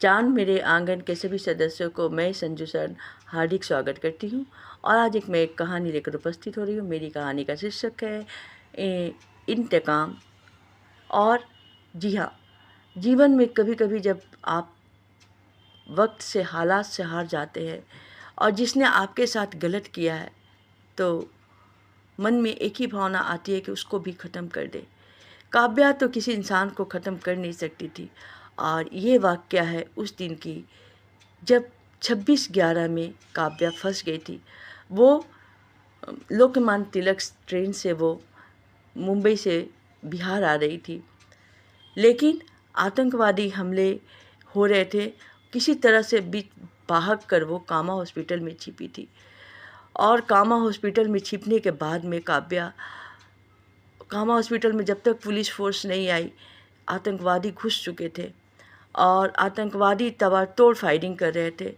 चाँद मेरे आंगन के सभी सदस्यों को मैं संजू सर हार्दिक स्वागत करती हूँ। और आज मैं एक कहानी लेकर उपस्थित हो रही हूँ। मेरी कहानी का शीर्षक है इंतकाम। और जी हाँ, जीवन में कभी कभी जब आप वक्त से, हालात से हार जाते हैं और जिसने आपके साथ गलत किया है, तो मन में एक ही भावना आती है कि उसको भी ख़त्म कर दे। काव्या तो किसी इंसान को ख़त्म कर नहीं सकती थी। और ये वाक़या है उस दिन की जब 26/11 में काव्या फंस गई थी। वो लोकमान्य तिलक ट्रेन से वो मुंबई से बिहार आ रही थी, लेकिन आतंकवादी हमले हो रहे थे। किसी तरह से भाग कर वो कामा हॉस्पिटल में छिपी थी। और कामा हॉस्पिटल में छिपने के बाद में कामा हॉस्पिटल में जब तक पुलिस फोर्स नहीं आई, आतंकवादी घुस चुके थे और आतंकवादी तबातोड़ फायरिंग कर रहे थे।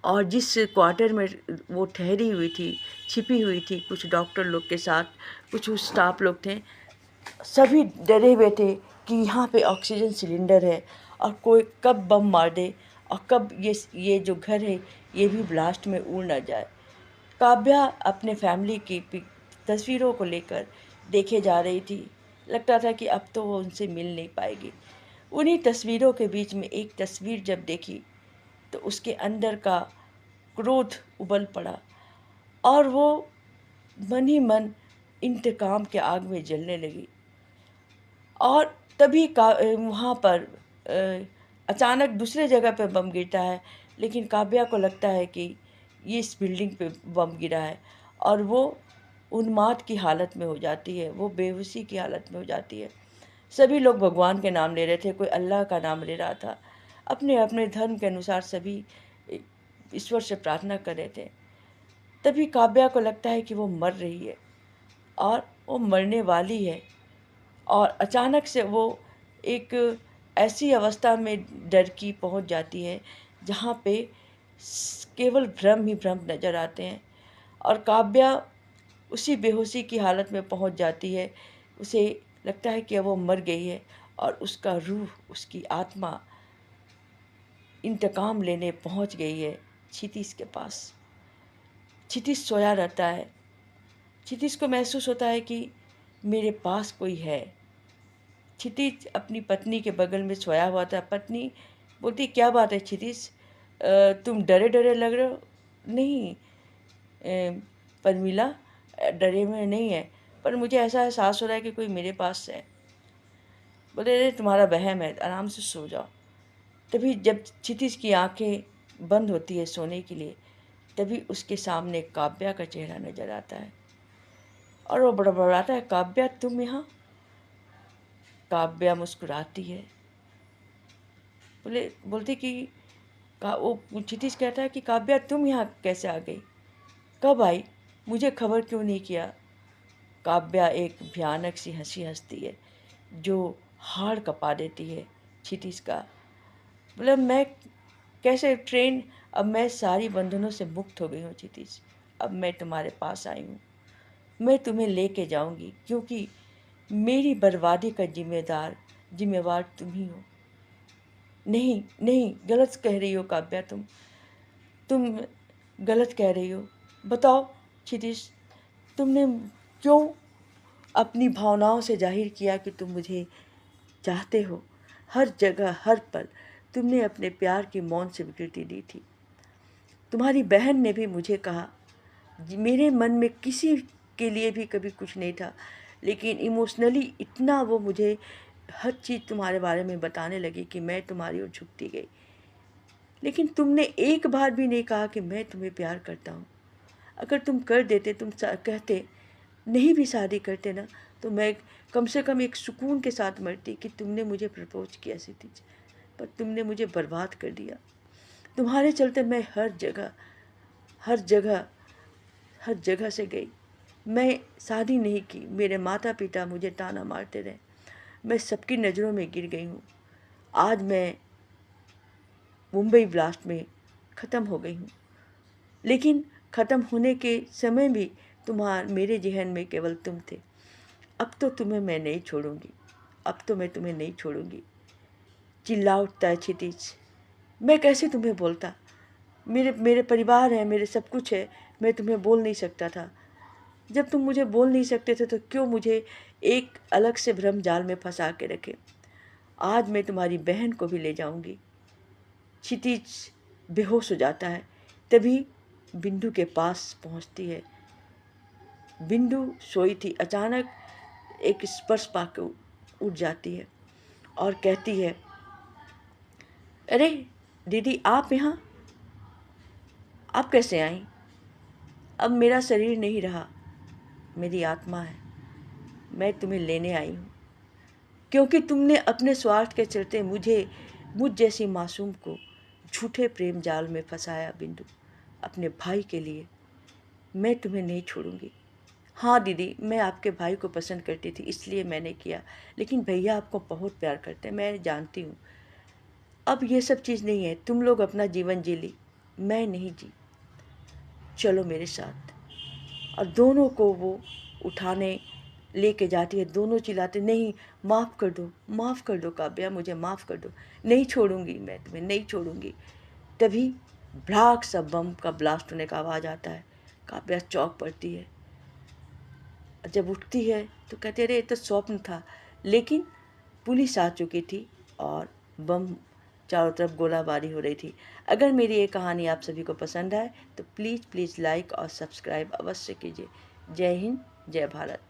और जिस क्वार्टर में वो ठहरी हुई थी, छिपी हुई थी, कुछ डॉक्टर लोग के साथ कुछ स्टाफ लोग थे, सभी डरे हुए थे कि यहाँ पे ऑक्सीजन सिलेंडर है और कोई कब बम मार दे और कब ये जो घर है ये भी ब्लास्ट में उड़ ना जाए। काव्या अपने फैमिली की तस्वीरों को लेकर देखे जा रही थी। लगता था कि अब तो वो उनसे मिल नहीं पाएगी। उन्हीं तस्वीरों के बीच में एक तस्वीर जब देखी तो उसके अंदर का क्रोध उबल पड़ा और वो मन ही मन इंतकाम के आग में जलने लगी। और तभी वहाँ पर अचानक दूसरे जगह पे बम गिरता है, लेकिन काव्या को लगता है कि ये इस बिल्डिंग पे बम गिरा है और वो उन्माद की हालत में हो जाती है, वो बेहोशी की हालत में हो जाती है। सभी लोग भगवान के नाम ले रहे थे, कोई अल्लाह का नाम ले रहा था, अपने अपने धर्म के अनुसार सभी ईश्वर से प्रार्थना कर रहे थे। तभी काव्या को लगता है कि वो मर रही है और वो मरने वाली है। और अचानक से वो एक ऐसी अवस्था में डर की पहुंच जाती है जहाँ पे केवल भ्रम ही भ्रम नज़र आते हैं। और काव्या उसी बेहोशी की हालत में पहुंच जाती है। उसे लगता है कि वो मर गई है और उसका रूह, उसकी आत्मा इंतकाम लेने पहुंच गई है क्षितिज के पास। क्षितिज सोया रहता है। क्षितिज को महसूस होता है कि मेरे पास कोई है। क्षितिज अपनी पत्नी के बगल में सोया हुआ था। पत्नी बोलती, क्या बात है क्षितिज, तुम डरे डरे लग रहे हो। नहीं परमिला, डरे हुए नहीं है, पर मुझे ऐसा एहसास हो रहा है कि कोई मेरे पास है। बोले, अरे तुम्हारा वहम है, आराम से सो जाओ। तभी जब क्षितिज की आंखें बंद होती है सोने के लिए, तभी उसके सामने काव्या का चेहरा नजर आता है और वो बड़बड़ाता है, काव्या तुम यहाँ। काव्या मुस्कुराती है। बोलती कि वो क्षितिज कहता है कि काव्या तुम यहाँ कैसे आ गई, कब आई, मुझे खबर क्यों नहीं किया। काव्या एक भयानक सी हंसी हंसती है जो हाड़ कपा देती है क्षितिज का। बोले, मैं कैसे ट्रेन, अब मैं सारी बंधनों से मुक्त हो गई हूँ क्षितिज। अब मैं तुम्हारे पास आई हूँ, मैं तुम्हें लेके जाऊँगी, क्योंकि मेरी बर्बादी का जिम्मेवार तुम ही हो। नहीं नहीं, गलत कह रही हो काव्या, तुम गलत कह रही हो। बताओ क्षितिज, तुमने क्यों अपनी भावनाओं से जाहिर किया कि तुम मुझे चाहते हो। हर जगह, हर पल तुमने अपने प्यार की मौन स्वीकृति दी थी। तुम्हारी बहन ने भी मुझे कहा, मेरे मन में किसी के लिए भी कभी कुछ नहीं था, लेकिन इमोशनली इतना वो मुझे हर चीज़ तुम्हारे बारे में बताने लगी कि मैं तुम्हारी ओर झुकती गई। लेकिन तुमने एक बार भी नहीं कहा कि मैं तुम्हें प्यार करता हूँ। अगर तुम कर देते, तुम कहते, नहीं भी शादी करते ना, तो मैं कम से कम एक सुकून के साथ मरती कि तुमने मुझे प्रपोज किया क्षितिज। पर तुमने मुझे बर्बाद कर दिया। तुम्हारे चलते मैं हर जगह हर जगह से गई। मैं शादी नहीं की, मेरे माता पिता मुझे ताना मारते रहे, मैं सबकी नज़रों में गिर गई हूँ। आज मैं मुंबई ब्लास्ट में ख़त्म हो गई हूँ, लेकिन ख़त्म होने के समय भी मेरे जहन में केवल तुम थे। अब तो तुम्हें मैं नहीं छोड़ूंगी, अब तो मैं तुम्हें नहीं छोड़ूंगी। चिल्ला उठता है क्षितिज। मैं कैसे तुम्हें बोलता? मेरे मेरे परिवार है, मेरे सब कुछ है, मैं तुम्हें बोल नहीं सकता था। जब तुम मुझे बोल नहीं सकते थे तो क्यों मुझे एक अलग से भ्रम जाल में फंसा के रखे? आज मैं तुम्हारी बहन को भी ले जाऊंगी। क्षितिज बेहोश हो जाता है, तभी बिंदु के पास पहुंचती है। बिंदु सोई थी, अचानक एक स्पर्श पाके उठ जाती है और कहती है, अरे दीदी, आप यहाँ, आप कैसे आई? अब मेरा शरीर नहीं रहा, मेरी आत्मा है। मैं तुम्हें लेने आई हूँ क्योंकि तुमने अपने स्वार्थ के चलते मुझ जैसी मासूम को झूठे प्रेम जाल में फंसाया। बिंदु, अपने भाई के लिए मैं तुम्हें नहीं छोड़ूंगी। हाँ दीदी, मैं आपके भाई को पसंद करती थी, इसलिए मैंने किया, लेकिन भैया आपको बहुत प्यार करते हैं, मैं जानती हूँ। अब ये सब चीज़ नहीं है, तुम लोग अपना जीवन जी ली, मैं नहीं जी। चलो मेरे साथ। और दोनों को वो उठाने लेके जाती है। दोनों चिल्लाते, नहीं, माफ़ कर दो, माफ़ कर दो काव्या, मुझे माफ़ कर दो, नहीं छोड़ूंगी, मैं तुम्हें नहीं छोड़ूंगी। तभी भड़ाक सा बम का ब्लास्ट होने का आवाज़ आता है। काव्या चौंक पड़ती है। जब उठती है तो कहते, अरे ये तो स्वप्न था। लेकिन पुलिस आ चुकी थी और बम, चारों तरफ गोलाबारी हो रही थी। अगर मेरी ये कहानी आप सभी को पसंद आए तो प्लीज़ प्लीज़ लाइक और सब्सक्राइब अवश्य कीजिए। जय हिंद, जय भारत।